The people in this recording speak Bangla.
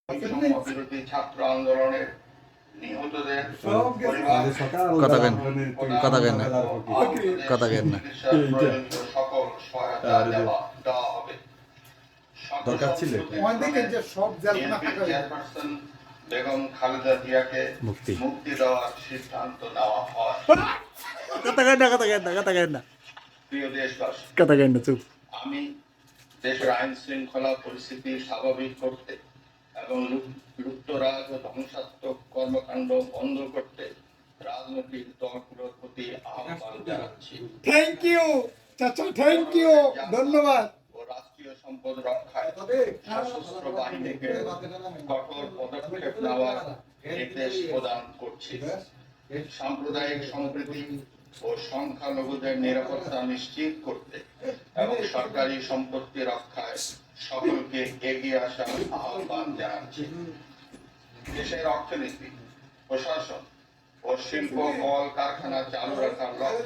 বিরোধী ছাত্র আন্দোলনের নিহতদের কথা কেন না সকল সহায়তা দেওয়া হবে। দরকার ছিল চেয়ারপারসন বেগম খালেদা জিয়াকে মুক্তি দেওয়ার সিদ্ধান্ত নেওয়া হয়। প্রিয় দেশবাসী, আমি দেশের আইন শৃঙ্খলা পরিস্থিতি স্বাভাবিক করতে এবং লুপ্তরাজ ও ধ্বংসাত্মক কর্মকাণ্ড বন্ধ করতে রাজনৈতিক দলগুলোর প্রতি আহ্বান জানাচ্ছি। থ্যাংক ইউ চাচা, থ্যাংক ইউ, ধন্যবাদ। ও রাষ্ট্রীয় সম্পদ রক্ষায় সশস্ত্র বাহিনীকে কঠোর পদক্ষেপ নেওয়ার নির্দেশ প্রদান করছি। সাম্প্রদায়িক সম্প্রীতি ও সংখ্যালঘুদের নিরাপত্তা নিশ্চিত করতে এবং সরকারি সম্পত্তি রক্ষায় সকলকে এগিয়ে আসার আহ্বান জানাচ্ছি। দেশের অর্থনীতি, প্রশাসন ও শিল্প কল কারখানা চালু রাখার লক্ষ্যে